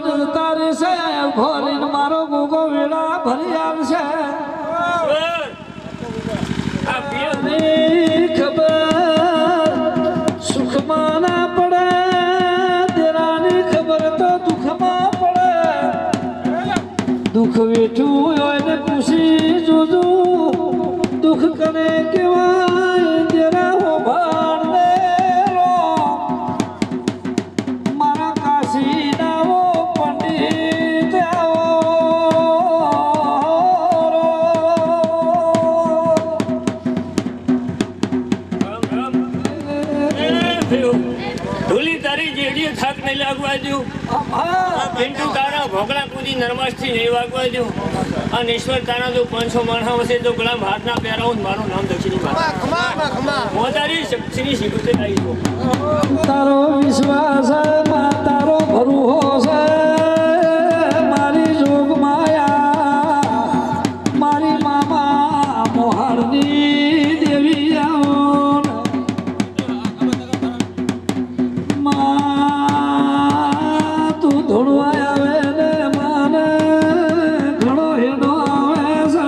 જોઈને તારી છે ભરીને મારો ગોગો વેળા ભરી આવશે ખબર સુખમાં ના પડે તેરાની ખબર તો દુઃખમાં પડે દુઃખ વેઠું હોય ને ખુશી જોજો દુઃખ કરે કેવાય જરા હો ભાણને મારા કાશી નાવો પંડિત ઢોલી તારી જેડી થાક નહીં લાગવા દઉં પિન્ટુ તારા ભોગળા કૂદી નરમાસથી નહીં વાગવા દઉં અને ઈશ્વર તારા જો 500 માણસ હશે તો ગળામ હાથ ના પહેરાવું મારું નામ દક્ષિણી મોદારી શક્તિની શીખતે આવી તારો વિશ્વાસ તારો ભરૂહો છે મારી જોગ માયા મારી મામા મોહારની દેવી તું ધોળવા આવે ને માને ઘણો હેડો આવે છે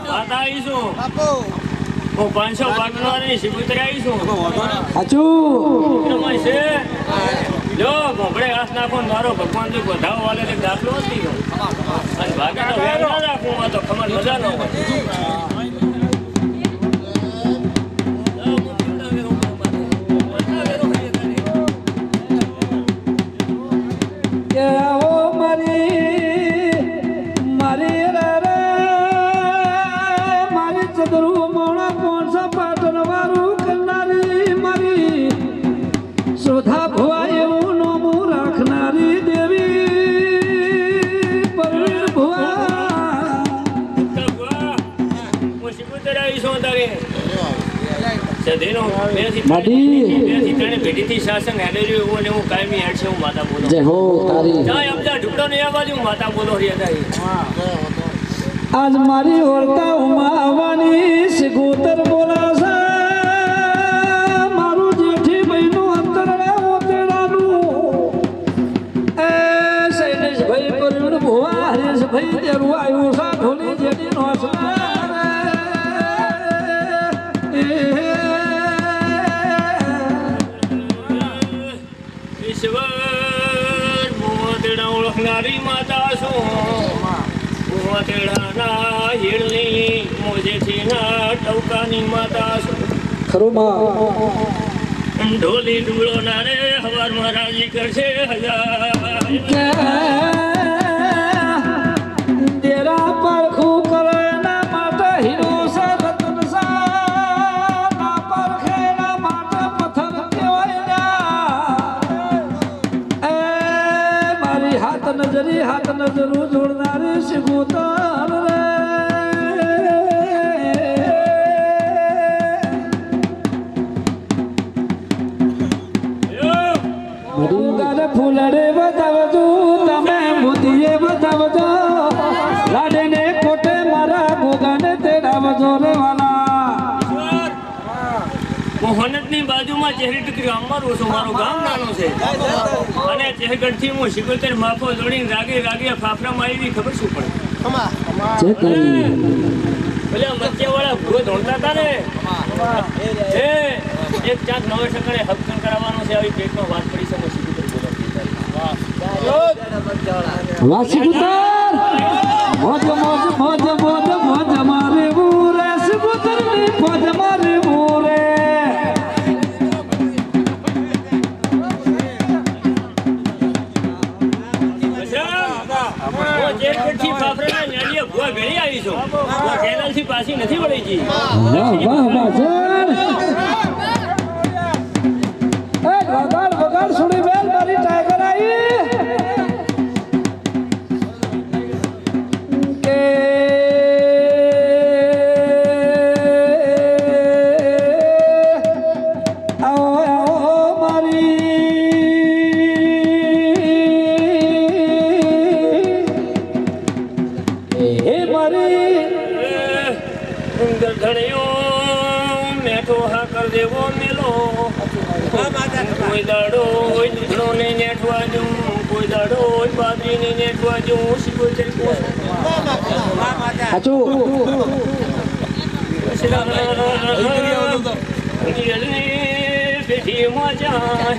વાત આવીશું હું 500 પાટણવાની શીખતે આવીશું સાચું છે જો ભોગળે હાથ નાખો મારો ભગવાન જો વધાવો વાલે દાખલો નથી અને ભાગા વેર ના રાખું આ તો ખબર મજા ન હોય શ્રદ્ધા ભવા એવું નોમું રાખનારી દેવી પરવીર ભવા હું શીખુતર આવીશું તારે સદેનો બેથી ત્રણ પેઢીથી શાસન હેડેલું એવું અને હું કાયમી હેડ છે હું માતા બોલો જય હો તારી જાય અમદા ઢુકડો ને આ બાજુ માતા બોલો રે આજ મારી ઓરતા ઉમા આવવાની શીખુતર બોલાશે ભાઈ તેરું આવ્યું સા ઢોલી જેડી નો ઈશ્વર મોતેડા ઓળખનારી માતા છું મોતેડાના હીળની મોજેથી ના ટવકાની માતા છું ખરું માં ઢોલી ડૂળો ના રે હવારમાં રાજી કરશે હજાર નજરી હાથ નજરું જોડનારી શિગુતર રે ફૂલડે બતાવજો તમે મોતીએ બતાવજો લાડે ને કોટે મારા ગોગાને તેડાવજો રે વાલા મોહનતની બાજુમાં ચહેરી ટુકડી ગામમાં રહું છું મારું ગામ નાનું છે અને ચહેરગઢથી હું શિકોતેર માફો દોડીને રાગે ફાફરામાં આવી ખબર શું પડે પેલા મચ્છેવાળા ભૂવો ધોળતા હતા ને એ એક ચાંદ 9 ટકાને હબકન કરાવવાનો છે આવી પેટમાં વાત પડી છે શિકોતેર વાહ શિગુતર મોજ મોજ મોજ મોજ મોજ મારે બુરે શિગુતર ની મોજ મારે બુરે થી પાછી નથી વળી જી વાહ વાહ વાહ સર એ વગાડ સુડી બેલ મારી ટાઈગર આવી કે આવો મારી ધણિયો મેઠો હા કર દેવો મેલો કોઈ દાડો કોઈ દૂધડો ને નેઠવા દઉં કોઈ દાડો જોઈને નેઠવા જેવું સિકોતર કોણ સાચું પેઢીમાં જાય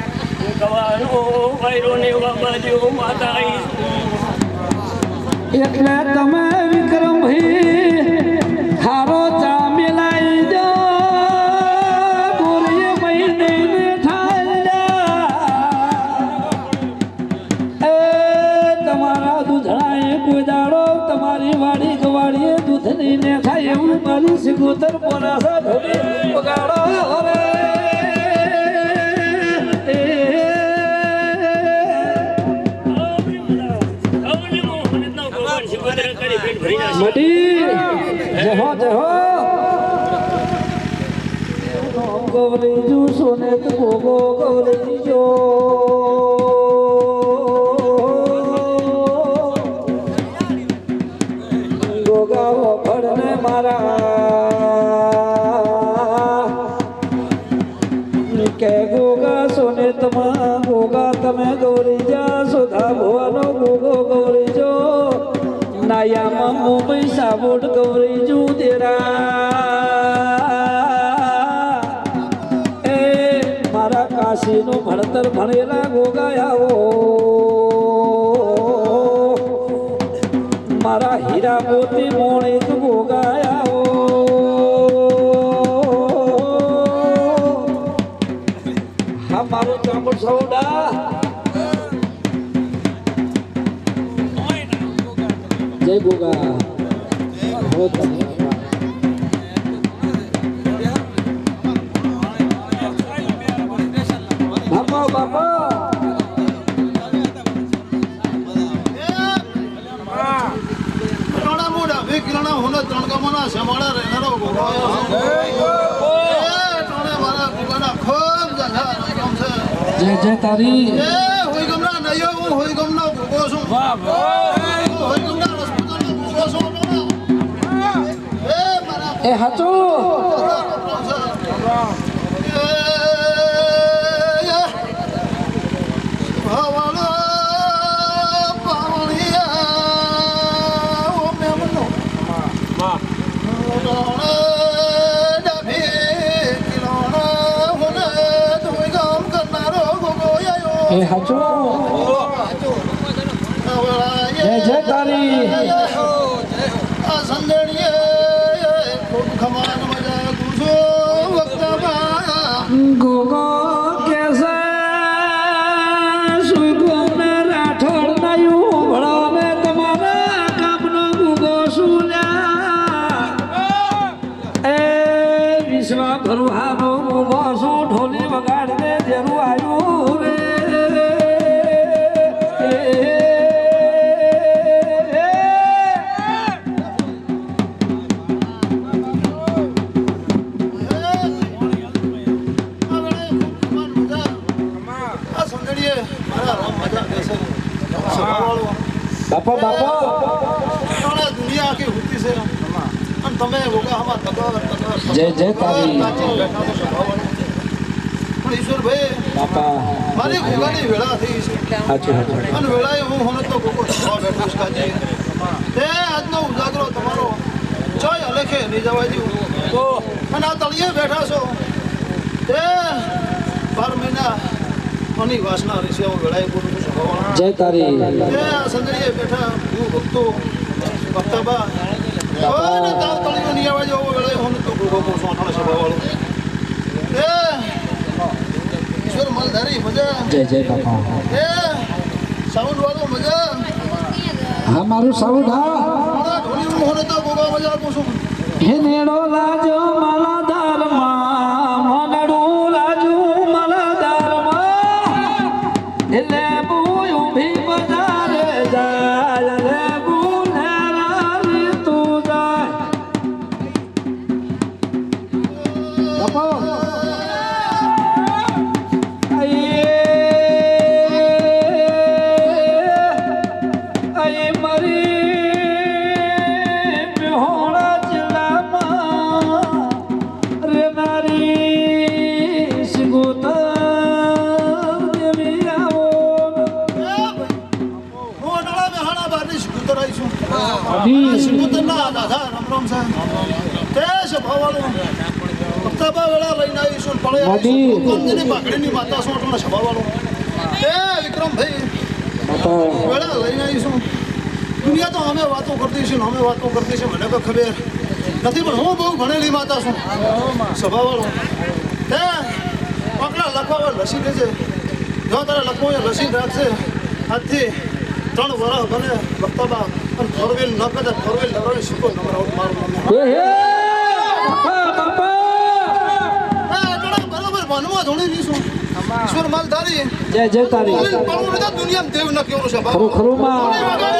કવાનો વાયરો ને બાજુ માતા એટલે તમે વિક્રમભાઈ હારો ચા મિલાઈ દો ગોરીએ મહિને એ તમારા દૂધણાએ કોઈ દાડો તમારી વાડી ગવાડીએ દૂધની ને થાય એવું મારી સિકોતર બોલાસા ધોરી વગાડો રે મડી જય હો ગૌરી જુ સોને તો ગો ગૌરી જો ગોગાઓ ફળને મારા કે ગોગા સોને તમા ગોગા તમે ગૌરી જા સુધા ભવાનો ગોગો ગૌરી જો નાયામાં મુંબઈ સાબુટ ગૌરી જુ દેરા એ મારા કાશીનું ભણતર ભણેલા ગોગાયાઓ મારા હીરા મોતી મોણિત ગોગાયાઓ હા મારું ચામડ સૌડા જય ગોગા હો તમે બાપા બાપા કિલોના મોડા 2 કિલોના હોનો 3 કમાના સમાડા રહેનારો ગોગો તોને મારા ગોગાના ખૂબ જખા રકમ છે જય તારી એ હોય ગમના નયો હું હોય ગમનો ગોગો છું વાહ હોય ગમના રસપુતનો ગોગો છું એ મારા એ હાચો એ હાચો જય તારી આ સંદેણીએ ખૂબ ખમાન મજા ગુસો વક્તમાં ગોગો કેસે સુગોને રાઠોડ નયું ભળાવે તમારા કામનો ગોગો સુલ્યા એ વિશ્વા ભરુહાનો ગોગો શું ઢોલી વગાડીને જેનું આવ્યું રે બાપા બાપા દુનિયા આખી હુતી છે અને તમે ગોગા હમા તકવાર જય તારી પણ ઈશ્વરભાઈ બાપા મારી ગોગાની વેળા થઈ છે હાચું હાચું અને વેળાએ હું હોને તો ગોગો સભા બેઠો છું કાજી તે આજનો ઉજાગરો તમારો ચોય અલેખે નહીં જવા જેવું તો અને આ તળિયે બેઠા છો તે 12 મહિના મની વાસના રહેશે હું વેળાએ બોલું છું સભાવાળા જય તારી તે આ સંદરીએ બેઠા હું ભક્તો ભક્તાબા કોઈને તાવ તળિયો નહીં આવવા જેવો વેળાએ હોને તો ગોગો બોલશું અઠાણે સભાવાળું તે ઈશ્વર માલધારી મજા જય બાપા એ સાઉન્ડ વાળો મજા હા મારું સાઉન્ડ હા મારા ઢોલી મોહને તો ગોગા મજા પૂછું હે નેડો લાજો માલા દારમાં મનડું લાજો માલા દારમાં એટલે બુય ઊભી બજારે જાય રે બુનેરાની તું જાય બાપા સિંગુતરના દાદા રામ રામ સાહેબ તે સભાવાળો વક્તાબા વેળા લઈને આવીશું પડે કોમની બાકડીની માતા સોટનો સભાવાળો તે વિક્રમભાઈ વેળા લઈને આવીશું દુનિયા તો અમે વાતો કરતી છે ને અમે વાતો કરતી છે મને તો ખબર નથી પણ હું બહુ ભણેલી માતા છું સભાવાળો તે પકડા લખવા લસી લેજે જો તારે લખવો એ લસી રાખશે આજથી 3 વર્ષ બને વક્તાબા અને ફોરવેલ ન કદાચ ફોરવેલ લગાવી શીખો નંબર આઉટ મારું બરોબર મનમાં ધોણી નીશું ઈશ્વર માલધારી જય જય તારી દુનિયામાં દેવ ન કેવું છે ખરું ખરું માં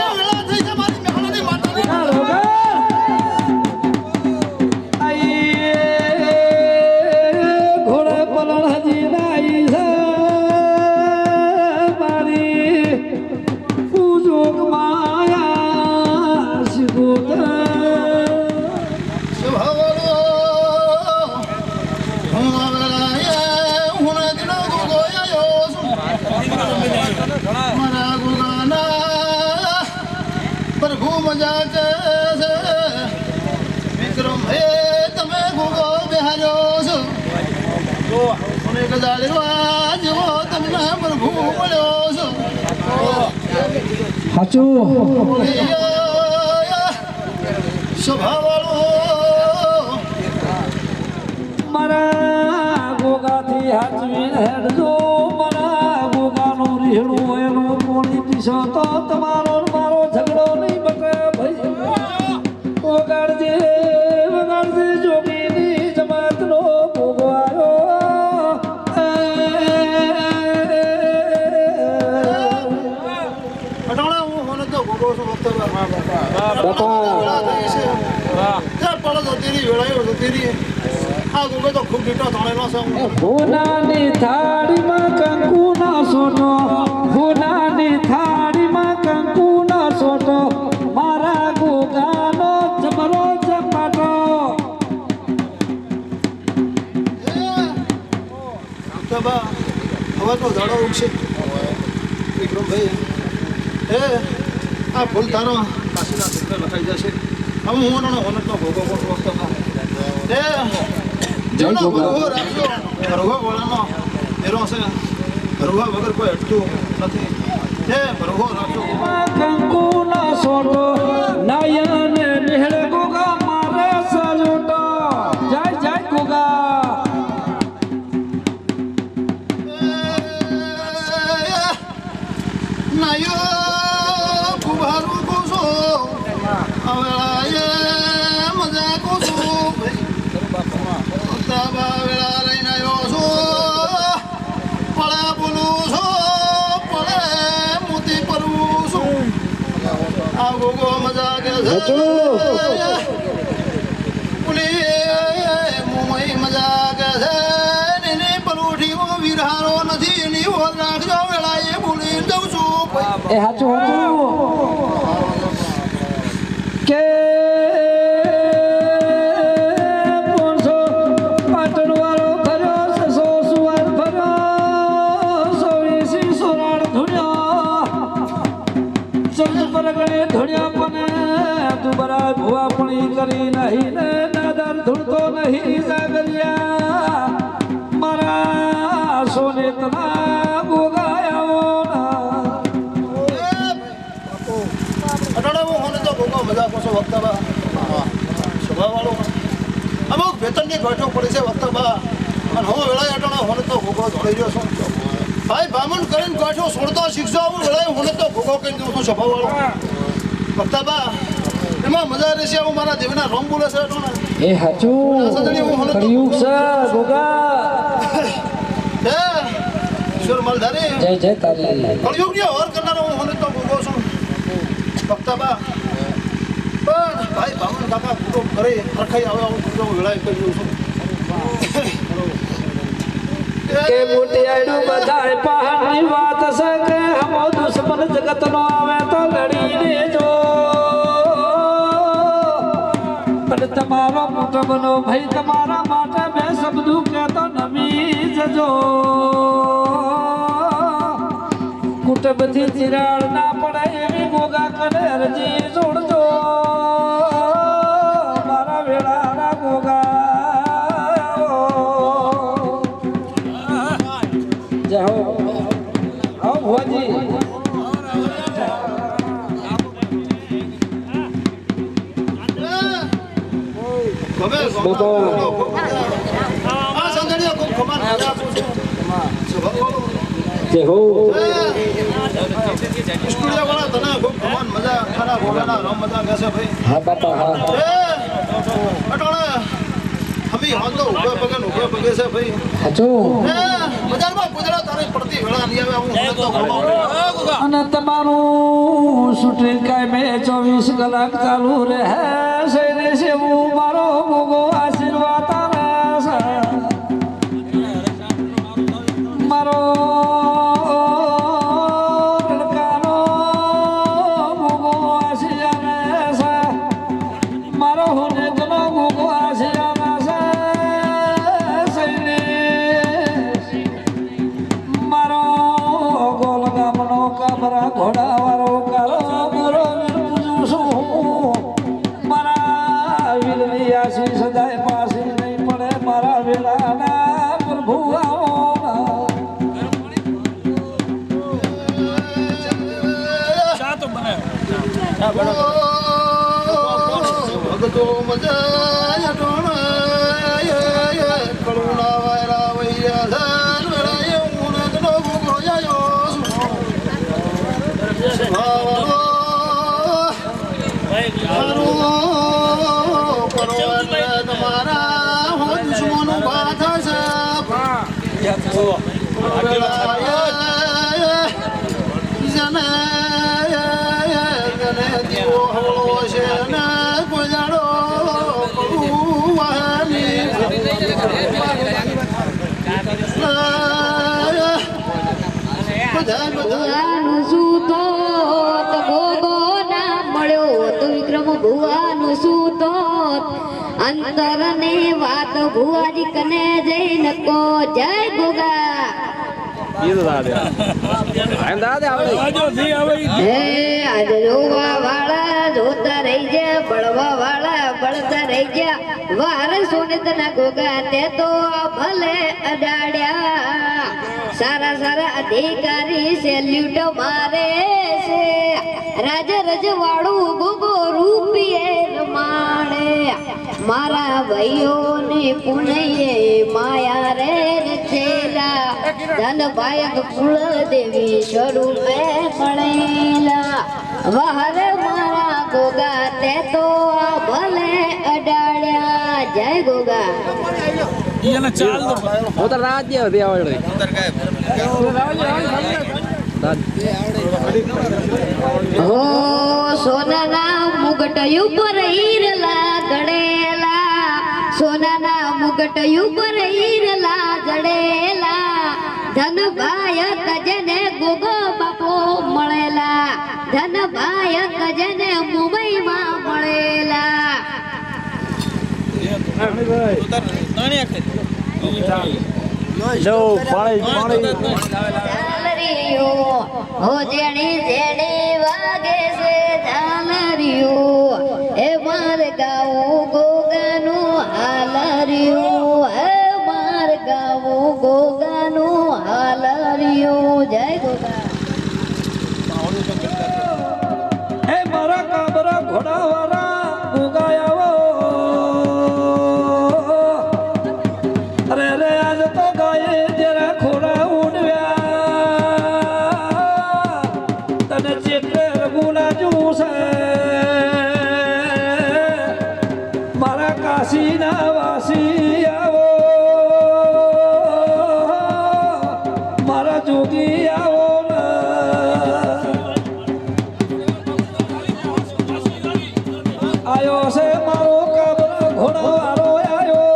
વેળા થઈ છે મારી મેહણાની માતાની ઘોડે પલણ હજી નાઈ છે મારી પૂજોક માયા શિગોતર સભાવાળો હું વેળાએ હું દિનો ગોયાયો છું મારા ગુગાના પ્રભુ મજા કે છે વિક્રમ હે તમે ગુગો બિહાર્યો છો અને કદાળવા જેવો તમને પ્રભુ મળ્યો છો સાચું સભાવાળો મારા ગોગાથી હાચવી હેડજો મારા ગોગાનું રીહડું એનું કોણી પીસો તો તમારો ને મારો ઝઘડો નહીં બકે ભાઈ વગાડજે વગાડજે જોગીની જમાતનો ભોગો આવ્યો અટાણા હું મને તો ભોગવો છું વક્તવ્ય બાપા પડો જતી વેળાયો જતી આ ગોગો તો ખૂબ બીટો થાળેલો છે ભૂનાની થાળીમાં કંકુ ના સોટો ભૂનાની થાળીમાં કંકુ ના સોટો મારા ગોગાનો જબરો ઝપાટો વક્તવ્ય હવે તો દાડો ઉગશે વિક્રમભાઈ હે આ ફૂલ તારો કાશીના ચિત્ર લખાઈ જશે હવે હું ઓનો ઓનતનો ભોગો કોણ વક્તવ્ય હે જેનો ભરોહો રાખજો ભરોહો વાળાનો એરો છે ભરોહા વગર કોઈ અટતું નથી હે ભરોહો રાખજો કંકુ ના સોટો નયન નિહળ ગોગા મારે સજોટો જય જય ગોગા નાયો કુભારું કોસો અવેળાએ મજા કોસો તાબા વેળા લઈને આવ્યો છો પડે બોલું છો પડે મોતી પરવું છું આ ગોગો મજા કે છે પુલી મુંબઈ મજા કે છે એની પરોઠી વિરહારો નથી એની ઓર રાખજો વેળાએ બોલી જઉં છું એ હાચું હતું કે 500 પાટણ વાળો ફર્યો 600 સુવાર ફર્યો 120 સોરાડ ધૂણ્યો ચંદ પરગણે ધૂણ્યો પણ તું બરા ભુવા પણી કરી નહીં ને નાદર ધૂણતો નહીં જાગરિયા મારા સોને તના ગોગાયા અટાણા હું તો ગોગો મજા કોસો વક્તબા સ્વભાવવાળો અમુક વેતનની ગોઠો પડી છે વક્તબા અને હું વેળાએ અટાણા હું તો ગોગો ધોઈ રહ્યો છું ભાઈ બામણ કરીને ગોઠો છોડતો શીખજો આવું વેળાએ હું તો ગોગો કરી દઉં છું સ્વભાવવાળો વક્તબા એમાં મજા રહેશે હું મારા દેવના રોમ બોલે છે અટાણા એ હાચું કળિયુગ છે ગોગા હે ઈશ્વર માલધારી જય જય તારી કળિયુગની ઓર કરનારો હું તો ગોગો છું વક્તબા પણ ભાઈ બામણ કાકા પૂરો કરે રખાઈ આવે હું પૂરો વેળાએ કરી દઉં છું કે મોટી આડું બધાય પહાડની વાત છે કે હમો દુશ્મન જગતનો આવે તો લડીને જો પણ તમારો કુટુંબનો ભાઈ તમારા માટે બે શબ્દો કહેતો નમી જજો કુટુંબથી ચિરાડ ના પડે એવી ગોગા કરે અરજી જોડજો ગમે આ સંગડીઓ ખૂબ ખમાન મજા આપું છું સ્વભાવ વાળો જય હો સ્ટુડિયો વાળા તને ખૂબ ખમાન મજા ખાના ઘોડાના રમ મજા ગેસે ભાઈ હા બાપા હા અટોણે હમી હોંદો ઉભે પગે છે ભાઈ હાચો બજારમાં ગુજરા તારી પડતી વેળા નહીં આવે હું તો ખમાઉં અને તમારું શૂટિંગ કાંઈ મેં 24 કલાક ચાલુ રહે છે ને સેવું મારો ભોગો આશીર્વાદ આવે છે મારો રડકાનો ભોગો આશીર્વાદ છે મારો હુનેતનો ભોગો આશીર્વાદ છે મારો ગોલ ગામનો કાબરા ઘોડાવાળો કાળો મોરો પૂજું છું મારા વીરની આશી સદાય પાસી નહીં પડે મારા વેળાના પ્રભુ આવો ભગતો મજા ટોણા કરુણા વાયરા વૈયા ધન વેળાએ હું નગનો ભૂગો જાયો ભાવનો તમારા હો દુશ્મનો બાધા છે દીવો હવળો છે ને કોજાડો કરું વાહની ભુવાનું સૂતો તો ભોગો ના મળ્યો તો વિક્રમ ભુવાનું સૂતો અંતર ને વાત ભુવાજી કને જઈને કો જય ગોગા હે આજ જોવા વાળા જોતા રહી ગયા બળવા વાળા બળતા રહી ગયા વાર સોનેતના ગોગા તે તો ભલે અડાડ્યા સારા સારા અધિકારી સેલ્યુટ મારે છે રાજ રજવાડું ગોગો રૂપિયે રમાડે મારા ભાઈઓને પુણ્યે માયા રે રચેલા ધન ભાયક કુળ દેવી સ્વરૂપે મળેલા વહર મારા ગોગા તે તો ભલે અડાડ્યા જય ગોગા હો સોનાના મુગટ ઉપર હીરલા ગડેલા સોનાના મુગટ ઉપર હીરલા જડેલા ધન ભાયક જેને ગોગો બાપો મળેલા ધન ભાયક જેને મુંબઈમાં મળેલા ઝાલરીઓ હો જેણી જેણી વાગે છે ઝાલરીઓ એ માર ગાવું ગોગાનું હાલરીઓ હે માર ગાવું ગોગાનું હાલરીઓ જય ગોગા હે મારા કાબરા ઘોડાવાળા ગોગાયાવો અરે રે આજ તો ગાયે જરા ખોડા ઉડવ્યા તને ચેટલે રઘુના જોશે મારા કાશીના વાસી આવો મારા જોગી આવો આયો છે મારો કાબરા ઘોડાવાળો આયો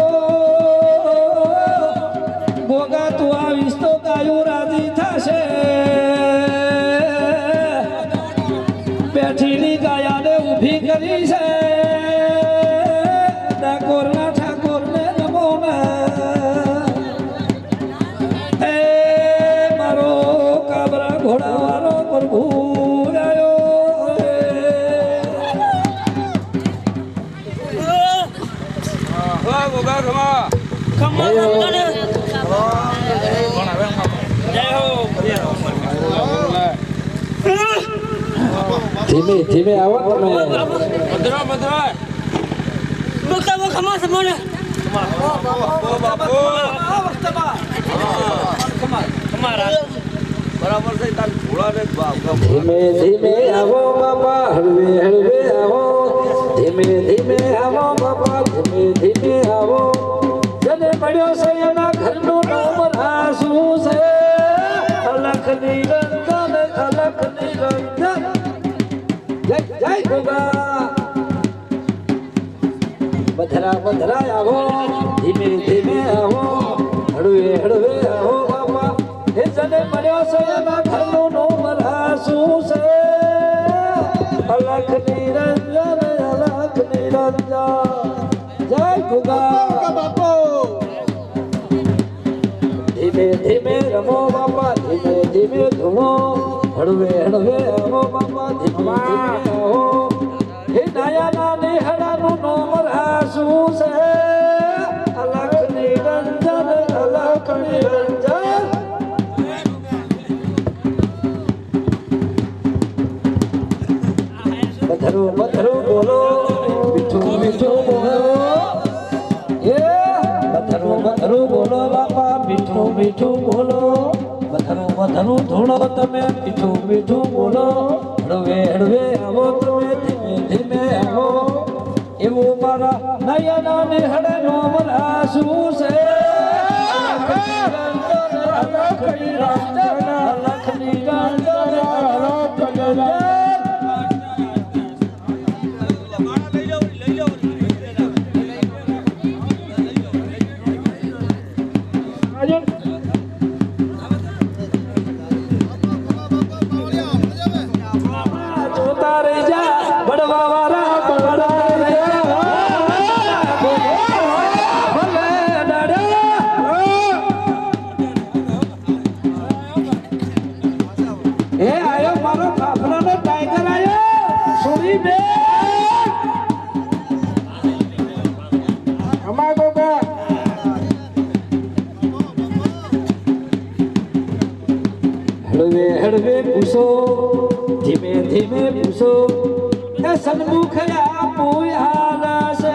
ગોગા તું આવીશ તો ગાયું રાજી થશે બેઠીની ગાયાને ઊભી કરી છે ડાકોરના ઠાકોરને નમો એ મારો કાબરા ઘોડાવાળો પ્રભુ આયો ધીમે ધીમે આવો તમે બોલતા બો ખમા છે મને બરાબર છે તાર ઘોડાને ધીમે ધીમે આવો બાપા હળવે હળવે આવો ધીમે ધીમે આવો બાપા ધીમે ધીમે આવો જને પડ્યો છે એના ઘરનું નામ રાસુ છે અલખ નિરંજન જય જય ગોગા બધરા બધરા આવો ધીમે ધીમે આવો હળવે હળવે આવો બાપા હે જને પડ્યો છે એના ઘરનું નામ રાસુ છે અલખ નિરંજન જય ગોગા બાપો ધીમે ધીમે રમો બાપા ધીમે ધીમે ધૂણો હળવે હળવે આવો બાપા ધીમે ધીમે આવો હે નાયાના નિહળાનું નામ રાસુ છે અલખ નિરંજન મધરું મધરું બોલો મીઠું મીઠું બોલો એ મધરું મધરું બોલો બાપા મીઠું મીઠું બોલો મધરું મધરું ધૂણો તમે મીઠું મીઠું બોલો હળવે હળવે આવો તમે ધીમે ધીમે આવો એવું મારા નયના નિહળે નો મરાસુ છે હળવે હળવે પૂછો ધીમે ધીમે પૂછો એ સન્મુખ આપું આલા છે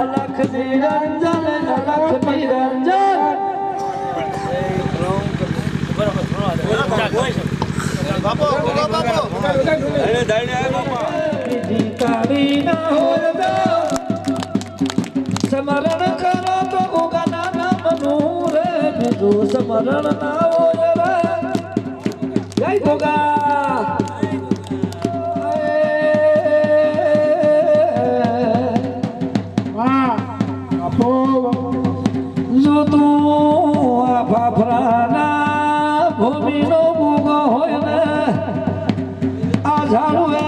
અલખ નિરંજન અલખ નિરંજન બાપો ગોગા બાપો કાળી ના હોય તો સ્મરણ કરો તો ગોગાના નામનું રે બીજું સ્મરણ ના હોય રે જય ગોગા જો તું આ ફાફરાના ભૂમિનો ભૂગો હોય ને આ ઝાડું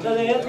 તો બીજો